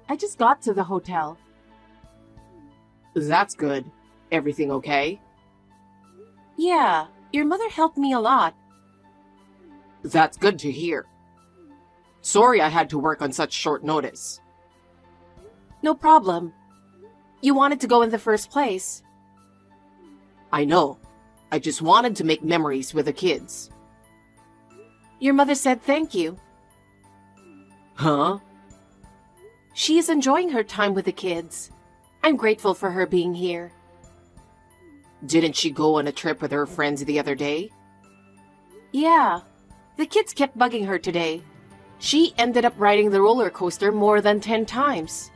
I just got to the hotel. That's good. Everything okay? Yeah, your mother helped me a lot. That's good to hear. Sorry I had to work on such short notice. No problem. You wanted to go in the first place. I know. I just wanted to make memories with the kids. Your mother said thank you. Huh? She is enjoying her time with the kids. I'm grateful for her being here. Didn't she go on a trip with her friends the other day? Yeah, the kids kept bugging her today. She ended up riding the roller coaster more than 10 times.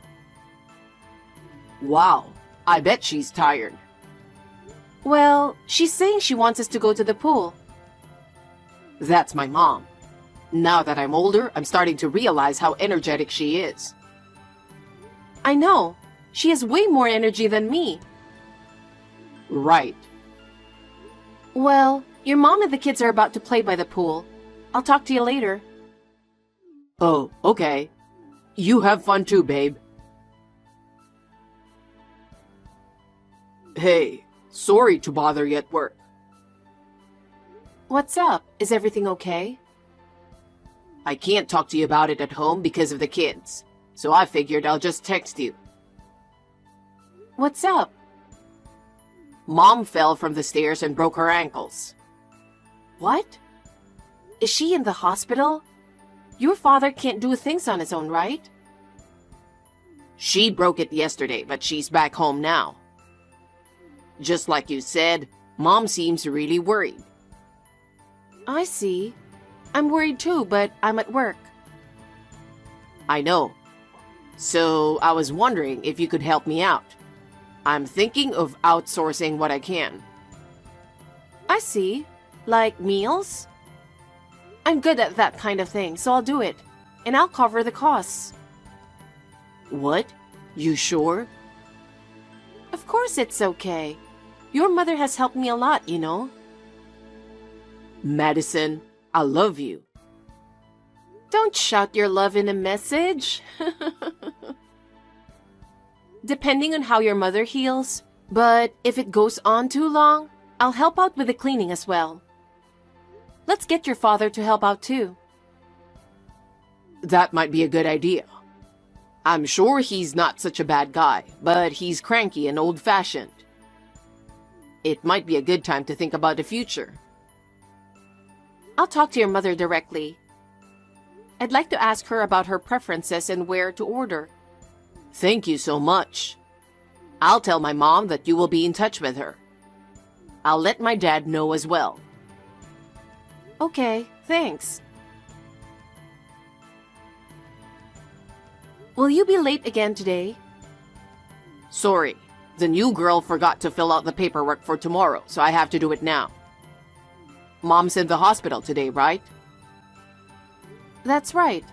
Wow, I bet she's tired. Well, she's saying she wants us to go to the pool. That's my mom. Now that I'm older, I'm starting to realize how energetic she is. I know. She has way more energy than me. Right. Well, your mom and the kids are about to play by the pool. I'll talk to you later. Oh, okay. You have fun too, babe. Hey, sorry to bother you at work. What's up? Is everything okay? I can't talk to you about it at home because of the kids, so I figured I'll just text you. What's up? Mom fell from the stairs and broke her ankles. What? Is she in the hospital? Your father can't do things on his own, right? She broke it yesterday, but she's back home now. Just like you said, Mom seems really worried. I see. I'm worried too, but I'm at work. I know. So I was wondering if you could help me out. I'm thinking of outsourcing what I can. I see. Like meals? I'm good at that kind of thing, so I'll do it. And I'll cover the costs. What? You sure? Of course it's okay. Your mother has helped me a lot, you know. Madison, I love you. Don't shout your love in a message. Depending on how your mother heals, but if it goes on too long, I'll help out with the cleaning as well. Let's get your father to help out too. That might be a good idea. I'm sure he's not such a bad guy, but he's cranky and old-fashioned. It might be a good time to think about the future. I'll talk to your mother directly. I'd like to ask her about her preferences and where to order. Thank you so much. I'll tell my mom that you will be in touch with her. I'll let my dad know as well. Okay, thanks. Will you be late again today? Sorry, the new girl forgot to fill out the paperwork for tomorrow, so I have to do it now. Mom's in the hospital today, right? That's right.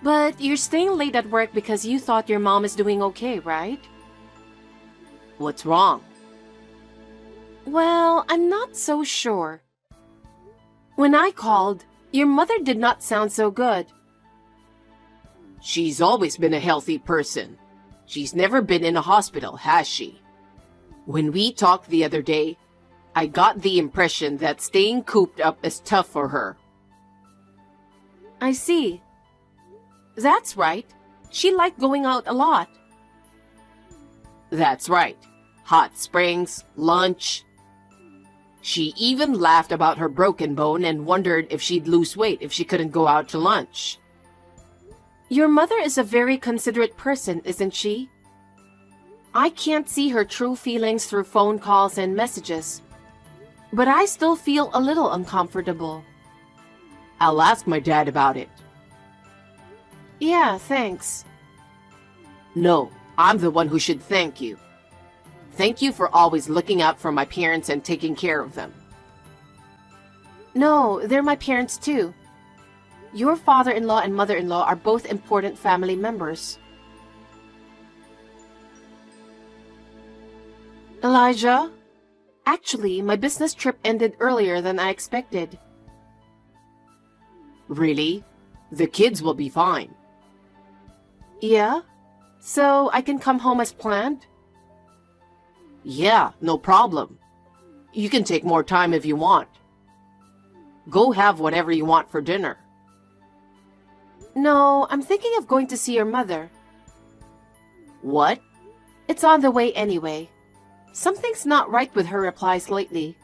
But you're staying late at work because you thought your mom is doing okay, right? What's wrong? Well, I'm not so sure. When I called, your mother did not sound so good. She's always been a healthy person. She's never been in a hospital, has she? When we talked the other day, I got the impression that staying cooped up is tough for her. I see. That's right. She liked going out a lot. That's right. Hot springs, lunch. She even laughed about her broken bone and wondered if she'd lose weight if she couldn't go out to lunch. Your mother is a very considerate person, isn't she? I can't see her true feelings through phone calls and messages, but I still feel a little uncomfortable. I'll ask my dad about it. Yeah, thanks. No, I'm the one who should thank you. Thank you for always looking out for my parents and taking care of them. No, they're my parents too. Your father-in-law and mother-in-law are both important family members. Elijah? Actually, my business trip ended earlier than I expected. Really? The kids will be fine. Yeah? So I can come home as planned? Yeah, no problem. You can take more time if you want. Go have whatever you want for dinner. No, I'm thinking of going to see your mother. What? It's on the way anyway. Something's not right with her replies lately.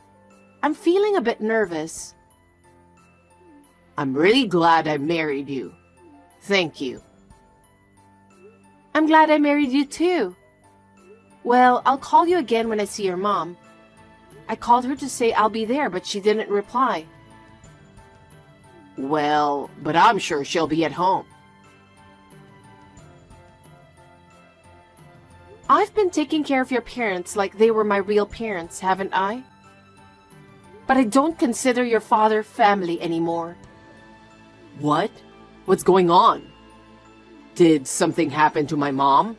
I'm feeling a bit nervous. I'm really glad I married you. Thank you. I'm glad I married you too. Well, I'll call you again when I see your mom. I called her to say I'll be there, but she didn't reply. Well, but I'm sure she'll be at home. I've been taking care of your parents like they were my real parents, haven't I? But I don't consider your father family anymore. What? What's going on? Did something happen to my mom?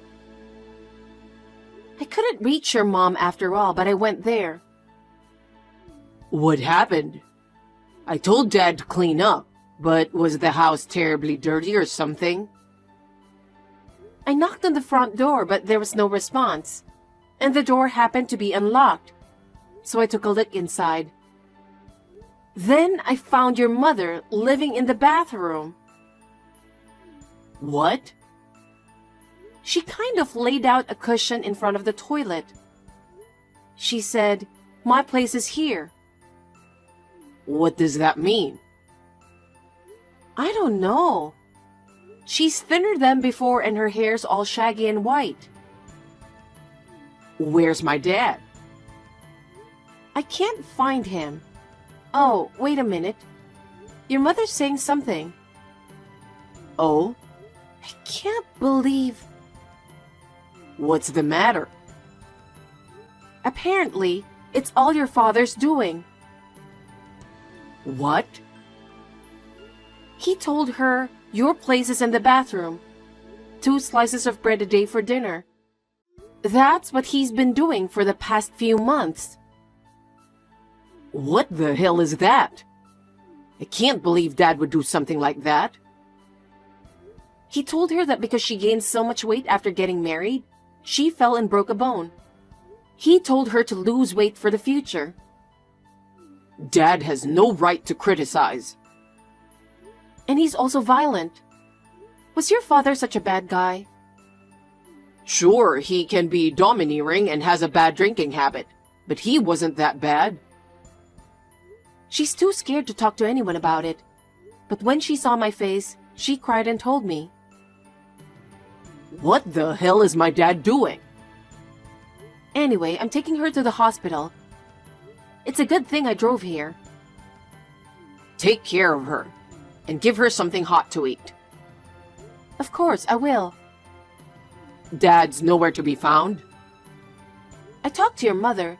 I couldn't reach your mom after all, but I went there. What happened? I told Dad to clean up, but was the house terribly dirty or something? I knocked on the front door, but there was no response. And the door happened to be unlocked. So I took a look inside. Then I found your mother living in the bathroom. What? She kind of laid out a cushion in front of the toilet. She said, "My place is here." What does that mean? I don't know. She's thinner than before and her hair's all shaggy and white. Where's my dad? I can't find him. Oh, wait a minute. Your mother's saying something. Oh? I can't believe... What's the matter? Apparently, it's all your father's doing. What? He told her your place is in the bathroom. 2 slices of bread a day for dinner. That's what he's been doing for the past few months. What the hell is that? I can't believe Dad would do something like that. He told her that because she gained so much weight after getting married, she fell and broke a bone. He told her to lose weight for the future. Dad has no right to criticize. And he's also violent. Was your father such a bad guy? Sure, he can be domineering and has a bad drinking habit, but he wasn't that bad. She's too scared to talk to anyone about it. But when she saw my face, she cried and told me. What the hell is my dad doing? Anyway, I'm taking her to the hospital. It's a good thing I drove here. Take care of her, and give her something hot to eat. Of course, I will. Dad's nowhere to be found? I talked to your mother.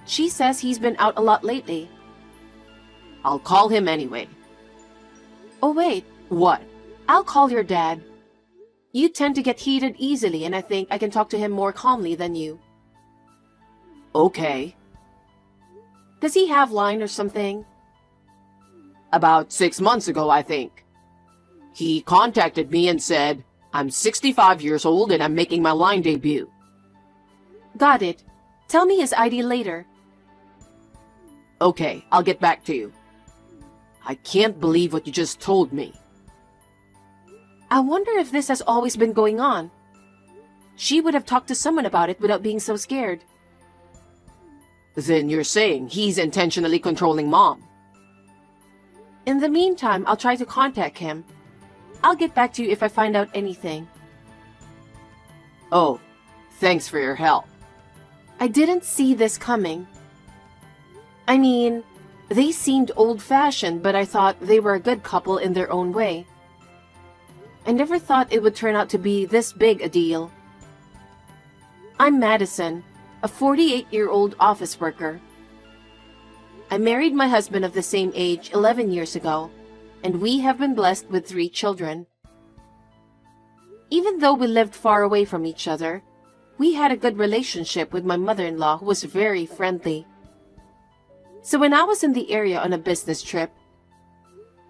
She says he's been out a lot lately. I'll call him anyway. Oh wait, What? I'll call your dad. You tend to get heated easily, and I think I can talk to him more calmly than you. Okay. Does he have line or something? About 6 months ago, I think. He contacted me and said, "I'm 65 years old and I'm making my line debut." Got it. Tell me his ID later. Okay, I'll get back to you. I can't believe what you just told me. I wonder if this has always been going on. She would have talked to someone about it without being so scared. Then you're saying he's intentionally controlling Mom? In the meantime, I'll try to contact him. I'll get back to you if I find out anything. Oh, thanks for your help. I didn't see this coming. I mean, they seemed old-fashioned, but I thought they were a good couple in their own way. I never thought it would turn out to be this big a deal. I'm Madison, a 48-year-old office worker. I married my husband of the same age 11 years ago, and we have been blessed with 3 children. Even though we lived far away from each other, we had a good relationship with my mother-in-law who was very friendly. So when I was in the area on a business trip,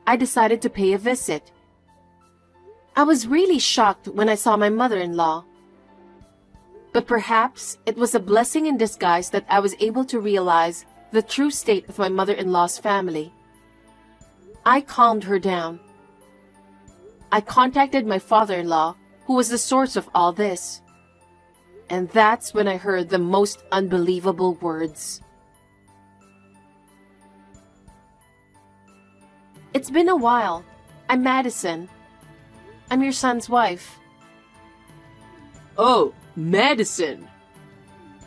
I decided to pay a visit. I was really shocked when I saw my mother-in-law. But perhaps it was a blessing in disguise that I was able to realize the true state of my mother-in-law's family. I calmed her down. I contacted my father-in-law, who was the source of all this. And that's when I heard the most unbelievable words. It's been a while. I'm Madison. I'm your son's wife. Oh, Madison.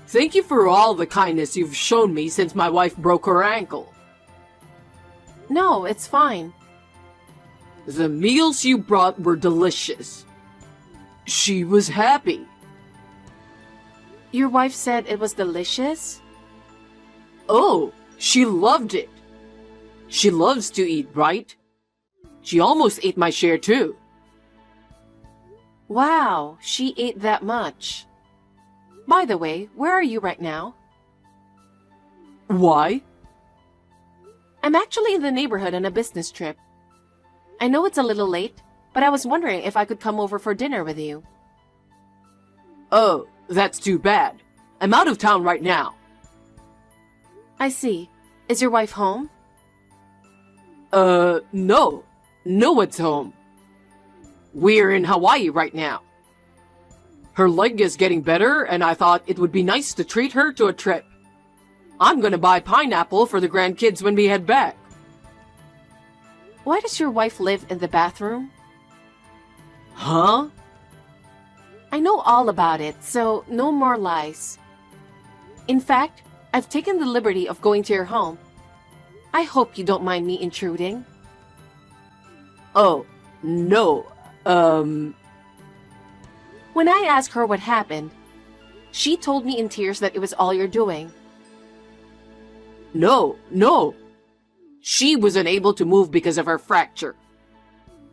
Thank you for all the kindness you've shown me since my wife broke her ankle. No, it's fine. The meals you brought were delicious. She was happy. Your wife said it was delicious? Oh, she loved it. She loves to eat, right? She almost ate my share too. Wow, she ate that much. By the way, where are you right now? Why? I'm actually in the neighborhood on a business trip. I know it's a little late, but I was wondering if I could come over for dinner with you. Oh, that's too bad. I'm out of town right now. I see. Is your wife home? No. No one's home. We're in Hawaii right now. Her leg is getting better, and I thought it would be nice to treat her to a trip. I'm gonna buy pineapple for the grandkids when we head back. Why does your wife live in the bathroom? Huh? I know all about it, so no more lies. In fact, I've taken the liberty of going to your home. I hope you don't mind me intruding. Oh, no. When I asked her what happened, she told me in tears that it was all you're doing. No. She was unable to move because of her fracture.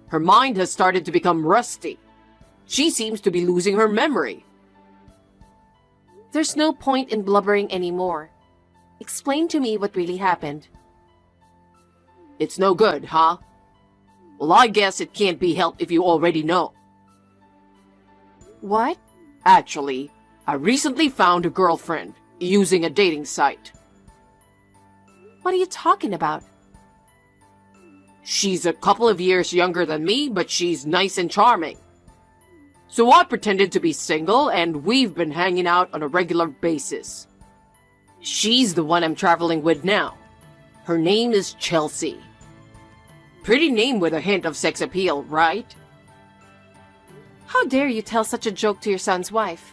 Her mind has started to become rusty. She seems to be losing her memory. There's no point in blubbering anymore. Explain to me what really happened. It's no good, huh? Well, I guess it can't be helped if you already know. What? Actually, I recently found a girlfriend using a dating site. What are you talking about? She's a couple of years younger than me, but she's nice and charming. So I pretended to be single, and we've been hanging out on a regular basis. She's the one I'm traveling with now. Her name is Chelsea. Pretty name with a hint of sex appeal, right? How dare you tell such a joke to your son's wife?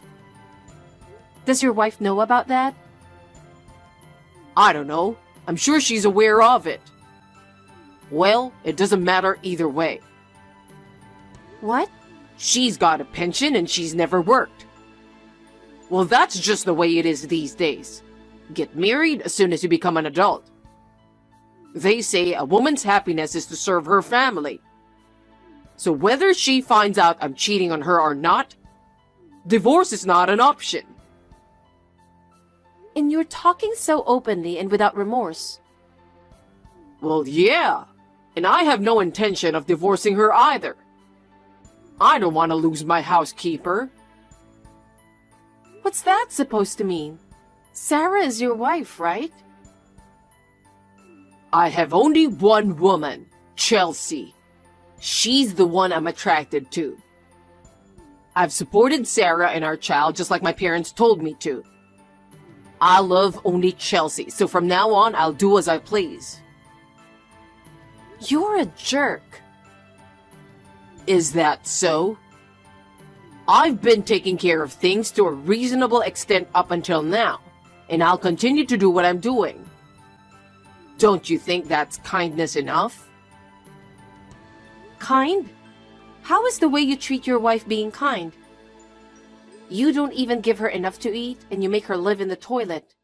Does your wife know about that? I don't know. I'm sure she's aware of it. Well, it doesn't matter either way. What? She's got a pension and she's never worked. Well, that's just the way it is these days. Get married as soon as you become an adult. They say a woman's happiness is to serve her family. So whether she finds out I'm cheating on her or not, divorce is not an option. And you're talking so openly and without remorse. Well, yeah. And I have no intention of divorcing her either. I don't want to lose my housekeeper. What's that supposed to mean? Sarah is your wife, right? I have only one woman, Chelsea. She's the one I'm attracted to. I've supported Sarah and our child just like my parents told me to. I love only Chelsea, so from now on, I'll do as I please. You're a jerk. Is that so? I've been taking care of things to a reasonable extent up until now, and I'll continue to do what I'm doing. Don't you think that's kindness enough? Kind? How is the way you treat your wife being kind? You don't even give her enough to eat, and you make her live in the toilet.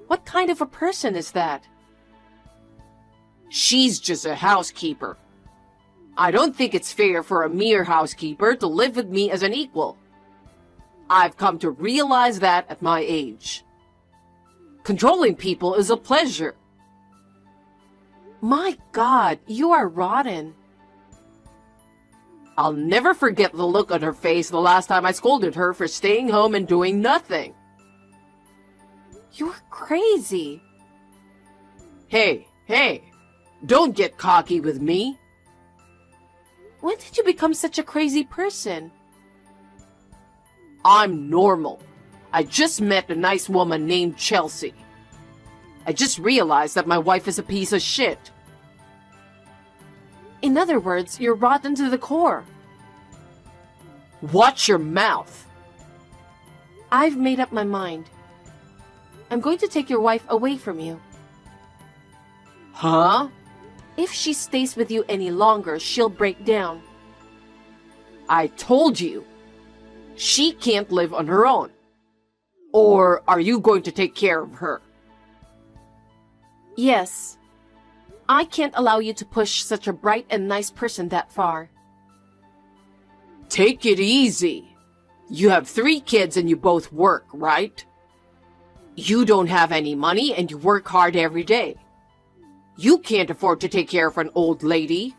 What kind of a person is that? She's just a housekeeper. I don't think it's fair for a mere housekeeper to live with me as an equal. I've come to realize that at my age. Controlling people is a pleasure. My God, you are rotten. I'll never forget the look on her face the last time I scolded her for staying home and doing nothing. You're crazy. Hey, don't get cocky with me. When did you become such a crazy person? I'm normal. I just met a nice woman named Chelsea. I just realized that my wife is a piece of shit. In other words, you're rotten to the core. Watch your mouth. I've made up my mind. I'm going to take your wife away from you. Huh? If she stays with you any longer, she'll break down. I told you. She can't live on her own. Or are you going to take care of her? Yes. I can't allow you to push such a bright and nice person that far. Take it easy. You have 3 kids and you both work, right? You don't have any money and you work hard every day. You can't afford to take care of an old lady.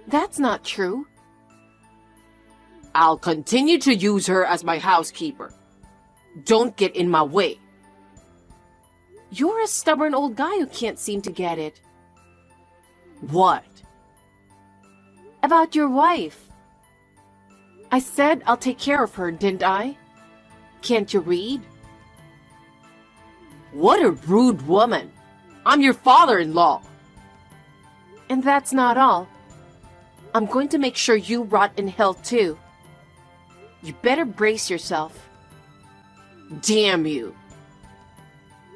That's not true. I'll continue to use her as my housekeeper. Don't get in my way. You're a stubborn old guy who can't seem to get it. What? About your wife. I said I'll take care of her, didn't I? Can't you read? What a rude woman. I'm your father-in-law. And that's not all. I'm going to make sure you rot in hell too. You better brace yourself. Damn you.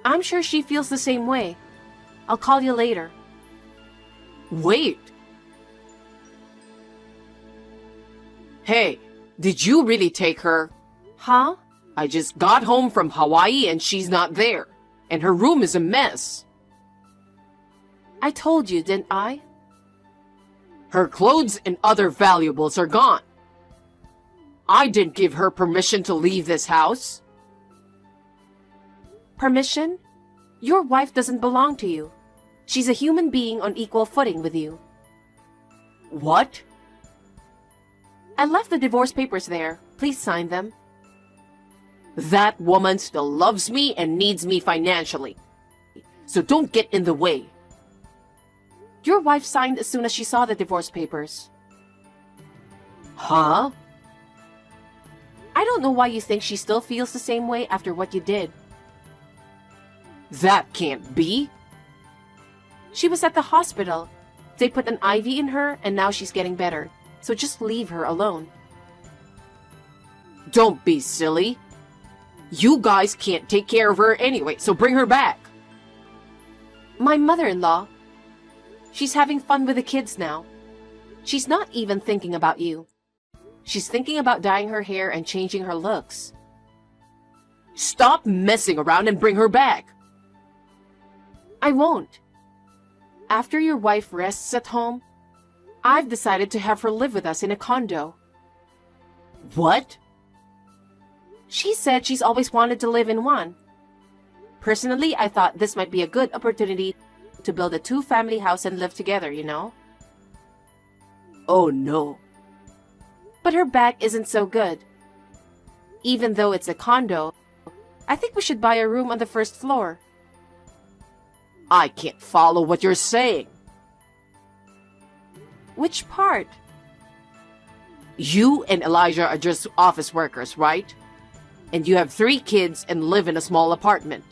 I'm sure she feels the same way. I'll call you later. Wait. Hey, did you really take her? Huh? I just got home from Hawaii and she's not there. And her room is a mess. I told you, didn't I? Her clothes and other valuables are gone. I didn't give her permission to leave this house. Permission? Your wife doesn't belong to you. She's a human being on equal footing with you. What? I left the divorce papers there. Please sign them. That woman still loves me and needs me financially. So don't get in the way. Your wife signed as soon as she saw the divorce papers. Huh? I don't know why you think she still feels the same way after what you did. That can't be. She was at the hospital. They put an IV in her and now she's getting better. So just leave her alone. Don't be silly. You guys can't take care of her anyway, so bring her back. My mother-in-law. She's having fun with the kids now. She's not even thinking about you. She's thinking about dyeing her hair and changing her looks. Stop messing around and bring her back. I won't. After your wife rests at home, I've decided to have her live with us in a condo. What? She said she's always wanted to live in one. Personally, I thought this might be a good opportunity to build a 2-family house and live together, you know? Oh no. But her back isn't so good. Even though it's a condo, I think we should buy a room on the first floor. I can't follow what you're saying. Which part? You and Elijah are just office workers, right? And you have 3 kids and live in a small apartment.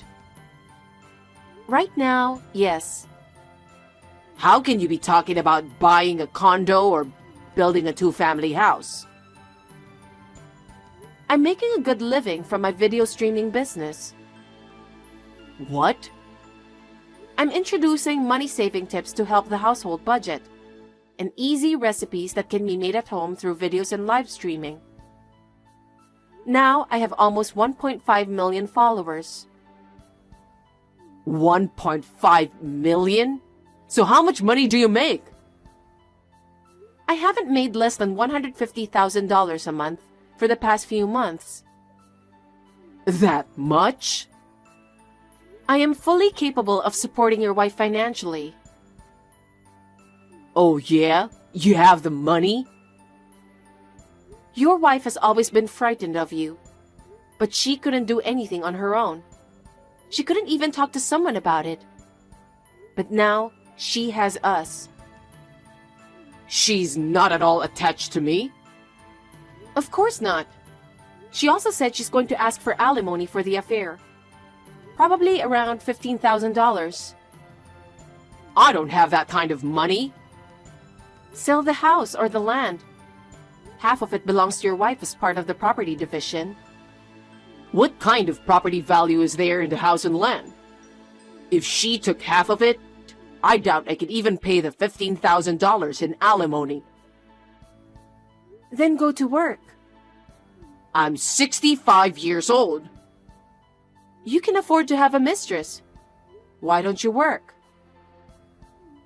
Right now, yes. How can you be talking about buying a condo or building a 2-family house? I'm making a good living from my video streaming business. What? I'm introducing money-saving tips to help the household budget, and easy recipes that can be made at home through videos and live streaming. Now I have almost 1.5 million followers. 1.5 million? So how much money do you make? I haven't made less than $150,000 a month for the past few months. That much? I am fully capable of supporting your wife financially. Oh yeah? You have the money? Your wife has always been frightened of you, but she couldn't do anything on her own. She couldn't even talk to someone about it. But now, she has us. She's not at all attached to me. Of course not. She also said she's going to ask for alimony for the affair. Probably around $15,000. I don't have that kind of money. Sell the house or the land. Half of it belongs to your wife as part of the property division. What kind of property value is there in the house and land? If she took half of it, I doubt I could even pay the $15,000 in alimony. Then go to work. I'm 65 years old. You can afford to have a mistress. Why don't you work?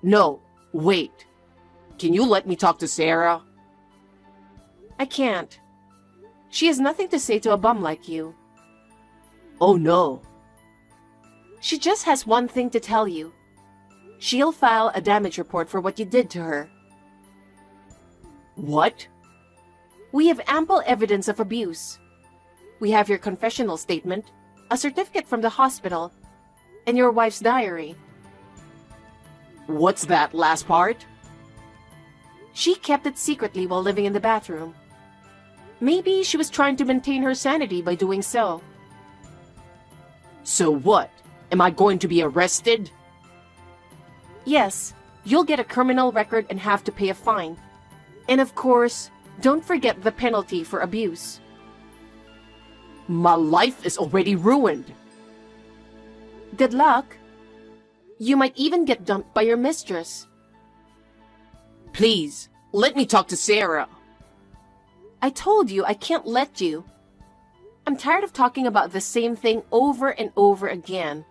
No, wait. Can you let me talk to Sarah? I can't. She has nothing to say to a bum like you. Oh no. She just has one thing to tell you. She'll file a damage report for what you did to her. What? We have ample evidence of abuse. We have your confessional statement, a certificate from the hospital, and your wife's diary. What's that last part? She kept it secretly while living in the bathroom. Maybe she was trying to maintain her sanity by doing so. So what? Am I going to be arrested? Yes, you'll get a criminal record and have to pay a fine. And of course, don't forget the penalty for abuse. My life is already ruined. Good luck. You might even get dumped by your mistress. Please, let me talk to Sarah. I told you I can't let you. I'm tired of talking about the same thing over and over again.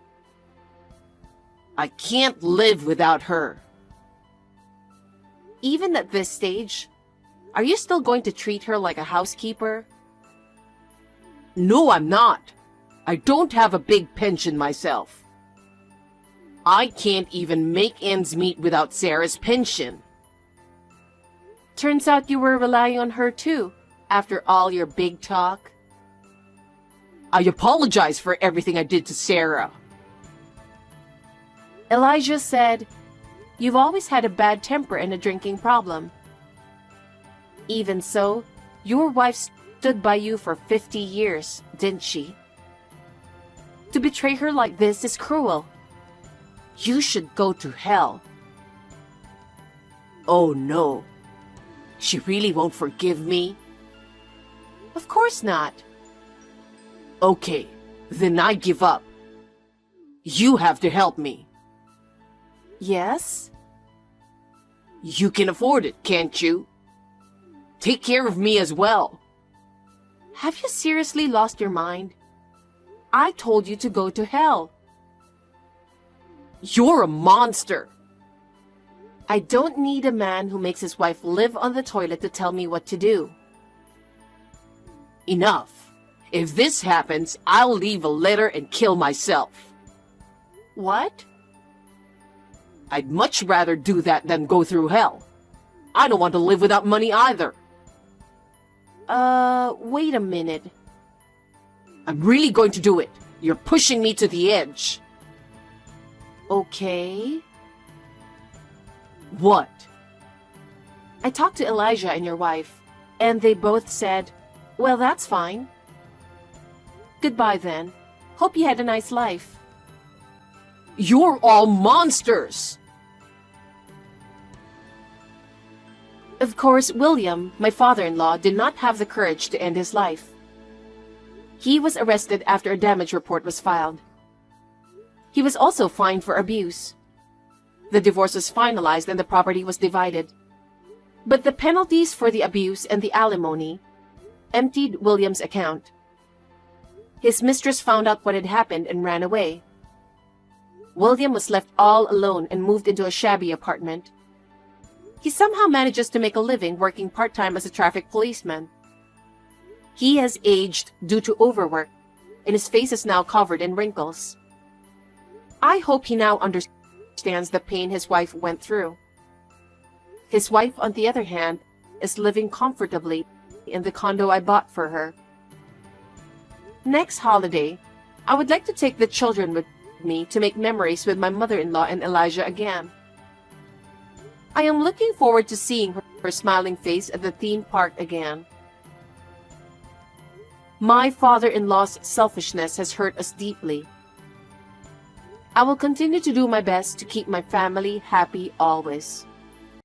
I can't live without her. Even at this stage, are you still going to treat her like a housekeeper? No, I'm not. I don't have a big pension myself. I can't even make ends meet without Sarah's pension. Turns out you were relying on her too, after all your big talk. I apologize for everything I did to Sarah. Elijah said, "You've always had a bad temper and a drinking problem. Even so, your wife stood by you for 50 years, didn't she? To betray her like this is cruel. You should go to hell." Oh no. She really won't forgive me? Of course not. Okay, then I give up. You have to help me. Yes? You can afford it, can't you? Take care of me as well. Have you seriously lost your mind? I told you to go to hell. You're a monster. I don't need a man who makes his wife live on the toilet to tell me what to do. Enough. If this happens, I'll leave a letter and kill myself. What? I'd much rather do that than go through hell. I don't want to live without money either. Wait a minute. I'm really going to do it. You're pushing me to the edge. Okay. What? I talked to Elijah and your wife, and they both said, "Well, that's fine." Goodbye then. Hope you had a nice life. You're all monsters! Of course, William, my father-in-law, did not have the courage to end his life. He was arrested after a damage report was filed. He was also fined for abuse. The divorce was finalized and the property was divided. But the penalties for the abuse and the alimony emptied William's account. His mistress found out what had happened and ran away. William was left all alone and moved into a shabby apartment. He somehow manages to make a living working part-time as a traffic policeman. He has aged due to overwork, and his face is now covered in wrinkles. I hope he now understands the pain his wife went through. His wife, on the other hand, is living comfortably in the condo I bought for her. Next holiday, I would like to take the children with me to make memories with my mother-in-law and Elijah again. I am looking forward to seeing her smiling face at the theme park again. My father-in-law's selfishness has hurt us deeply. I will continue to do my best to keep my family happy always.